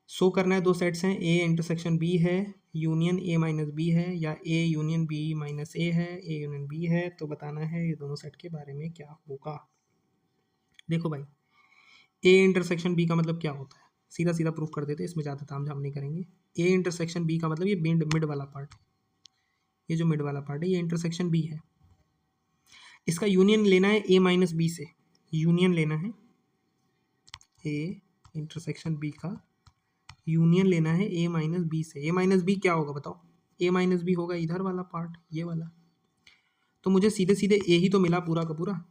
शो करना है 2 सेट्स हैं, ए इंटरसेक्शन बी है, यूनियन ए माइनस बी है, या ए यूनियन बी माइनस ए है, ए यूनियन बी है। तो बताना है ये दोनों सेट के बारे में क्या होगा। देखो भाई, ए इंटरसेक्शन बी का मतलब क्या होता है, सीधा सीधा प्रूफ कर देते, इसमें ज़्यादा तामझाम नहीं करेंगे। ए इंटरसेक्शन बी का मतलब ये मिड वाला पार्ट, ये जो मिड वाला पार्ट है ये इंटरसेक्शन बी है। इसका यूनियन लेना है ए माइनस बी से, यूनियन लेना है ए इंटरसेक्शन बी का, यूनियन लेना है ए माइनस बी से। ए माइनस बी क्या होगा बताओ? ए माइनस बी होगा इधर वाला पार्ट, ये वाला। तो मुझे सीधे सीधे ए ही तो मिला पूरा का पूरा,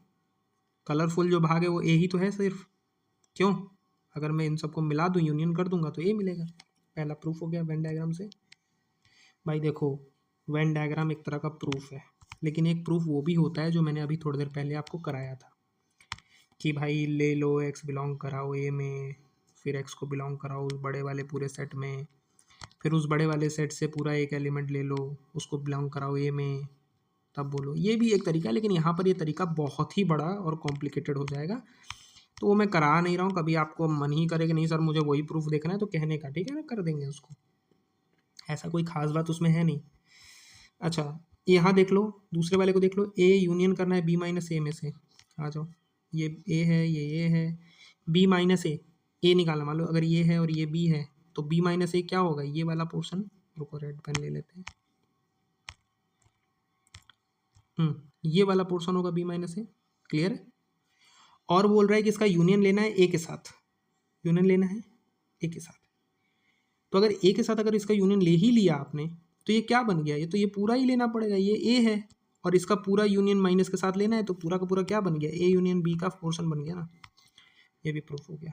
कलरफुल जो भाग है वो ए ही तो है सिर्फ। क्यों? अगर मैं इन सबको मिला दूँ, यूनियन कर दूंगा तो ए मिलेगा। पहला प्रूफ हो गया वेन डायग्राम से। भाई देखो, वेन डायग्राम एक तरह का प्रूफ है, लेकिन एक प्रूफ वो भी होता है जो मैंने अभी थोड़ी देर पहले आपको कराया था, कि भाई ले लो एक्स बिलोंग कराओ ए में, फिर एक्स को बिलोंग कराओ उस बड़े वाले पूरे सेट में, फिर उस बड़े वाले सेट से पूरा एक एलिमेंट ले लो उसको बिलोंग कराओ ए में, तब बोलो। ये भी एक तरीका है, लेकिन यहाँ पर ये तरीका बहुत ही बड़ा और कॉम्प्लिकेटेड हो जाएगा, तो वो मैं करा नहीं रहा हूँ। कभी आपको मन ही करे कि नहीं सर मुझे वही प्रूफ देखना है, तो कहने का, ठीक है ना, कर देंगे उसको, ऐसा कोई खास बात उसमें है नहीं। अच्छा यहाँ देख लो, दूसरे वाले को देख लो, ए यूनियन करना है बी माइनस ए में से। आ जाओ, ये ए है, ये है, बी माइनस ए निकालना। मान लो अगर ये है और ये बी है, तो बी माइनस ए क्या होगा, ये वाला पोर्शन। रुको रेड पेन ले लेते हैं। ये वाला पोर्शन होगा बी माइनस ए, क्लियर है। और बोल रहा है कि इसका यूनियन लेना है ए के साथ, यूनियन लेना है ए के साथ। तो अगर ए के साथ अगर इसका यूनियन ले ही लिया आपने तो ये क्या बन गया, ये तो ये पूरा ही लेना पड़ेगा, ये ए है और इसका पूरा यूनियन माइनस के साथ लेना है, तो पूरा का पूरा क्या बन गया, ए यूनियन बी का पोर्शन बन गया ना। ये भी प्रूफ हो गया।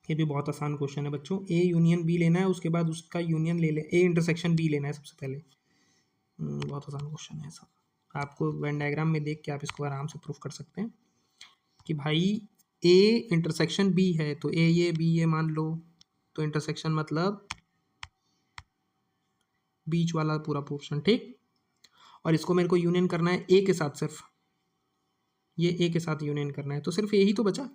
ये भी बहुत आसान क्वेश्चन है बच्चों। ए यूनियन बी लेना है, उसके बाद उसका यूनियन ले ले, ए इंटरसेक्शन बी लेना है सबसे पहले। बहुत आसान क्वेश्चन है सब। आपको वेन डायग्राम में देख के आप इसको आराम से प्रूफ कर सकते हैं कि भाई ए इंटरसेक्शन बी है, तो ए ये बी ये मान लो, तो इंटरसेक्शन मतलब बीच वाला पूरा पोर्शन, ठीक। और इसको मेरे को यूनियन करना है ए के साथ, सिर्फ ये ए के साथ यूनियन करना है, तो सिर्फ ए ही तो बचा,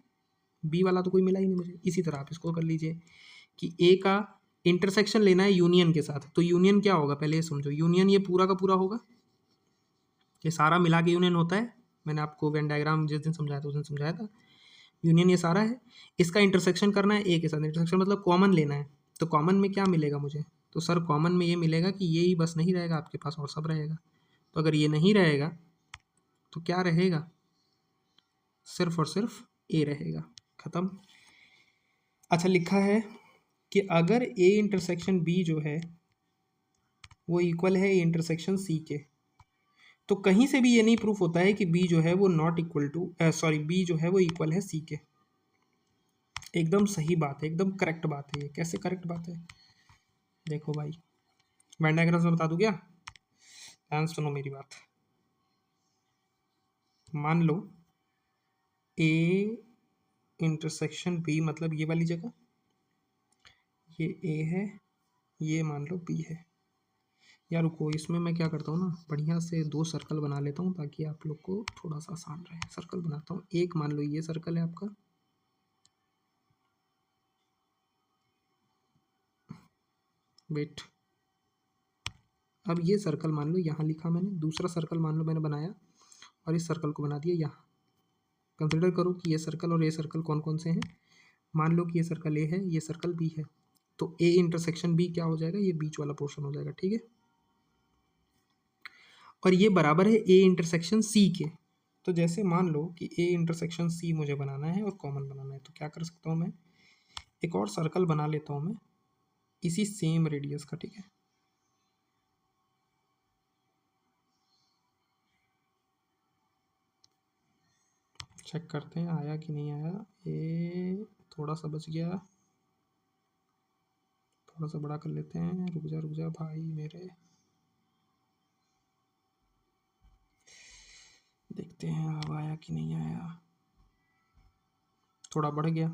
बी वाला तो कोई मिला ही नहीं मुझे। इसी तरह आप इसको कर लीजिए कि ए का इंटरसेक्शन लेना है यूनियन के साथ, तो यूनियन क्या होगा पहले ये समझो, यूनियन ये पूरा का पूरा होगा, ये सारा मिला के यूनियन होता है। मैंने आपको वेन डायग्राम जिस दिन समझाया था उस दिन समझाया था। यूनियन ये सारा है, इसका इंटरसेक्शन करना है ए के साथ, इंटरसेक्शन मतलब कॉमन लेना है। तो कॉमन में क्या मिलेगा मुझे, तो सर कॉमन में ये मिलेगा कि ये ही बस नहीं रहेगा आपके पास, और सब रहेगा। तो अगर ये नहीं रहेगा तो क्या रहेगा, सिर्फ और सिर्फ ए रहेगा, ख़त्म। अच्छा लिखा है कि अगर ए इंटरसेक्शन बी जो है वो इक्वल है ए इंटरसेक्शन सी के, तो कहीं से भी ये नहीं प्रूफ होता है कि बी जो है वो not equal to sorry B जो है वो इक्वल है सी के। एकदम सही बात है, एकदम करेक्ट बात है। ये कैसे करेक्ट बात है, देखो भाई वेन डायग्राम में बता दूं क्या, ध्यान सुनो मेरी बात। मान लो ए इंटरसेक्शन बी मतलब ये वाली जगह, ये ए है, ये मान लो बी है। यार रुको, इसमें मैं क्या करता हूँ ना, बढ़िया से 2 सर्कल बना लेता हूँ ताकि आप लोग को थोड़ा सा आसान रहे। सर्कल बनाता हूँ, एक मान लो ये सर्कल है आपका, वेट, अब ये सर्कल मान लो यहाँ लिखा मैंने, दूसरा सर्कल मान लो मैंने बनाया और इस सर्कल को बना दिया यहाँ। कंसिडर करो कि ये सर्कल और ये सर्कल कौन कौन से हैं। मान लो कि ये सर्कल ए है, ये सर्कल बी है, तो ए इंटरसेक्शन बी क्या हो जाएगा, ये बीच वाला पोर्शन हो जाएगा, ठीक है। और ये बराबर है ए इंटरसेक्शन सी के। तो जैसे मान लो कि ए इंटरसेक्शन सी मुझे बनाना है और कॉमन बनाना है, तो क्या कर सकता हूँ मैं, एक और सर्कल बना लेता हूँ मैं इसी सेम रेडियस का, ठीक है। चेक करते हैं आया कि नहीं आया। ए थोड़ा सा बच गया, थोड़ा सा बड़ा कर लेते हैं, रुक जा भाई मेरे, देखते हैं अब आया कि नहीं आया। थोड़ा बढ़ गया,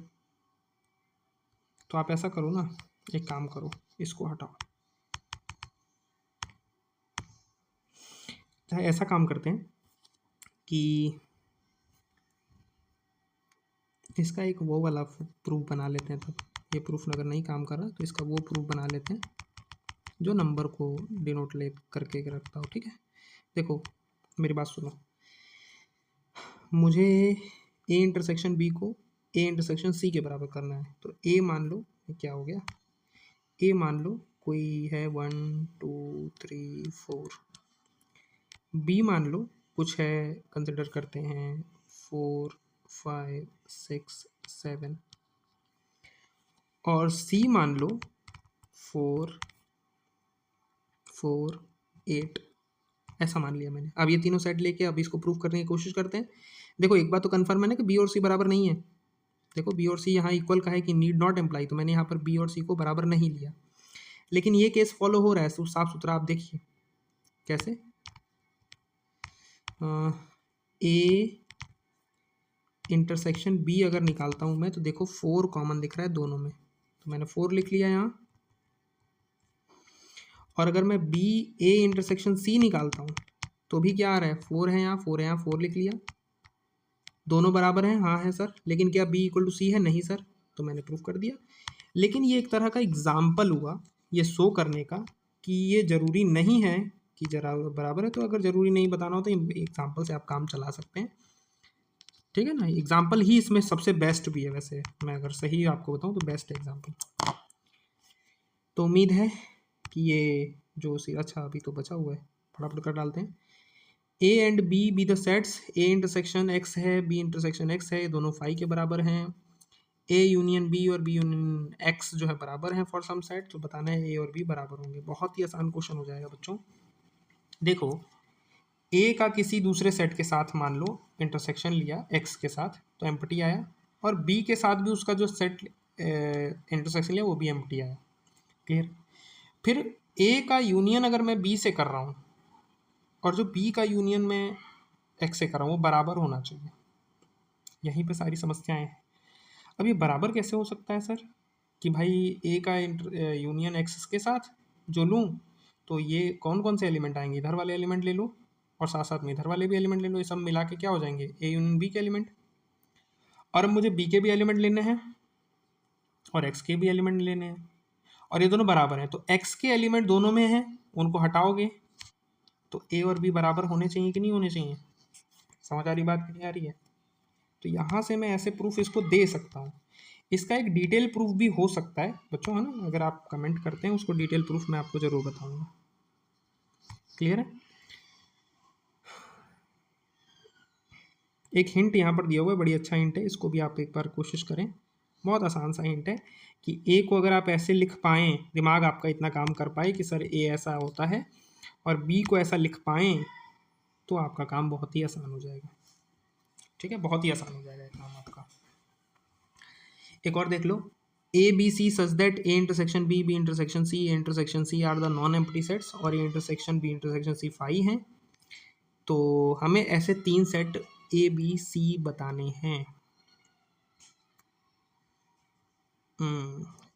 तो आप ऐसा करो ना, एक काम करो, इसको हटाओ, ऐसा काम करते हैं कि इसका एक वो वाला प्रूफ बना लेते हैं। तब ये प्रूफ अगर नहीं काम कर रहा तो इसका वो प्रूफ बना लेते हैं जो नंबर को डिनोट ले करके रखता हो, ठीक है। देखो मेरी बात सुनो, मुझे ए इंटरसेक्शन बी को ए इंटरसेक्शन सी के बराबर करना है। तो ए मान लो क्या हो गया, ए मान लो कोई है 1 2 3 4, बी मान लो कुछ है, कंसिडर करते हैं 4 5 6 7, और सी मान लो 4 4 8, ऐसा मान लिया मैंने। अब ये तीनों सेट लेके अब इसको प्रूफ करने की कोशिश करते हैं। देखो एक बात तो कंफर्म है ना कि बी और सी बराबर नहीं है। देखो बी और सी यहाँ इक्वल का है कि नीड नॉट एम्प्लाई, तो मैंने यहाँ पर बी और सी को बराबर नहीं लिया, लेकिन ये केस फॉलो हो रहा है साफ सुथरा। आप देखिए कैसे, ए इंटरसेक्शन बी अगर निकालता हूँ मैं तो देखो 4 कॉमन दिख रहा है दोनों में, तो मैंने 4 लिख लिया यहाँ। और अगर मैं बी ए इंटरसेक्शन सी निकालता हूँ तो भी क्या आ रहा है, 4 है यहाँ, 4 है यहाँ, 4 लिख लिया। दोनों बराबर हैं, हाँ है सर, लेकिन क्या बी इक्वल टू सी है, नहीं सर, तो मैंने प्रूफ कर दिया। लेकिन ये एक तरह का एग्जाम्पल हुआ ये शो करने का कि ये ज़रूरी नहीं है कि जरा बराबर है। तो अगर ज़रूरी नहीं बताना हो तो एग्जाम्पल से आप काम चला सकते हैं, ठीक है ना। एग्जाम्पल ही इसमें सबसे बेस्ट भी है, वैसे मैं अगर सही आपको बताऊं तो बेस्ट एग्जाम्पल। तो उम्मीद है कि ये जो सी, अच्छा अभी तो बचा हुआ है, फटाफट कर डालते हैं। A and B be the sets, A intersection X है, बी इंटरसेक्शन एक्स है, ये दोनों फाई के बराबर हैं। ए यूनियन बी और बी यूनियन एक्स जो है बराबर हैं फॉर सम सेट, तो बताना है ए और बी बराबर होंगे। बहुत ही आसान क्वेश्चन हो जाएगा बच्चों। देखो, ए का किसी दूसरे सेट के साथ मान लो इंटरसेक्शन लिया एक्स के साथ, तो एम्प्टी आया, और बी के साथ भी उसका जो सेट इंटरसेक्शन लिया वो भी एम्प्टी आया। क्लियर। फिर ए का यूनियन अगर मैं बी से कर रहा हूँ और जो बी का यूनियन मैं एक्स से कर रहा हूँ वो बराबर होना चाहिए। यहीं पे सारी समस्याएं हैं। अब ये बराबर कैसे हो सकता है सर, कि भाई ए का यूनियन एक्स के साथ जो लूँ तो ये कौन कौन से एलिमेंट आएंगे, इधर वाले एलिमेंट ले लो और साथ साथ में इधर वाले भी एलिमेंट ले लो, ये सब मिला के क्या हो जाएंगे, ए यूनियन बी के एलिमेंट। और अब मुझे बी के भी एलिमेंट लेने हैं और एक्स के भी एलिमेंट लेने हैं, और ये दोनों बराबर हैं, तो एक्स के एलिमेंट दोनों में हैं, उनको हटाओगे तो ए और बी बराबर होने चाहिए कि नहीं होने चाहिए। समझ आ रही बात नहीं आ रही है। तो यहाँ से मैं ऐसे प्रूफ इसको दे सकता हूँ। इसका एक डिटेल प्रूफ भी हो सकता है बच्चों, है ना, अगर आप कमेंट करते हैं उसको डिटेल प्रूफ मैं आपको ज़रूर बताऊंगा। क्लियर है। एक हिंट यहाँ पर दिया हुआ है, बड़ी अच्छा हिंट है, इसको भी आप एक बार कोशिश करें। बहुत आसान सा हिंट है कि ए को अगर आप ऐसे लिख पाएँ, दिमाग आपका इतना काम कर पाए कि सर ए ऐसा होता है, और बी को ऐसा लिख पाएँ, तो आपका काम बहुत ही आसान हो जाएगा। ठीक है, बहुत ही आसान हो जाएगा काम आपका। एक और देख लो, A B C such that A intersection B, B intersection C, A intersection C are the non empty sets, और A intersection B intersection C phi हैं। तो हमें ऐसे 3 सेट ए बी सी बताने हैं।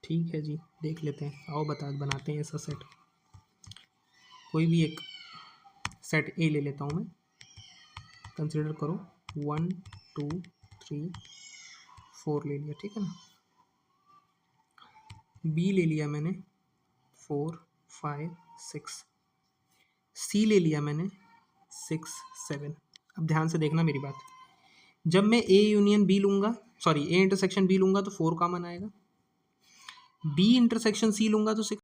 ठीक है जी, देख लेते हैं, आओ बनाते हैं ऐसा सेट। कोई भी एक सेट ए ले लेता हूँ मैं, कंसिडर करो 1 2 3 4 ले लिया, ठीक है ना। बी ले लिया मैंने 4 5 6, सी ले लिया मैंने 6 7। अब ध्यान से देखना मेरी बात, जब मैं ए यूनियन बी लूँगा, सॉरी ए इंटरसेक्शन बी लूँगा तो 4 कॉमन आएगा, बी इंटरसेक्शन सी लूँगा तो 6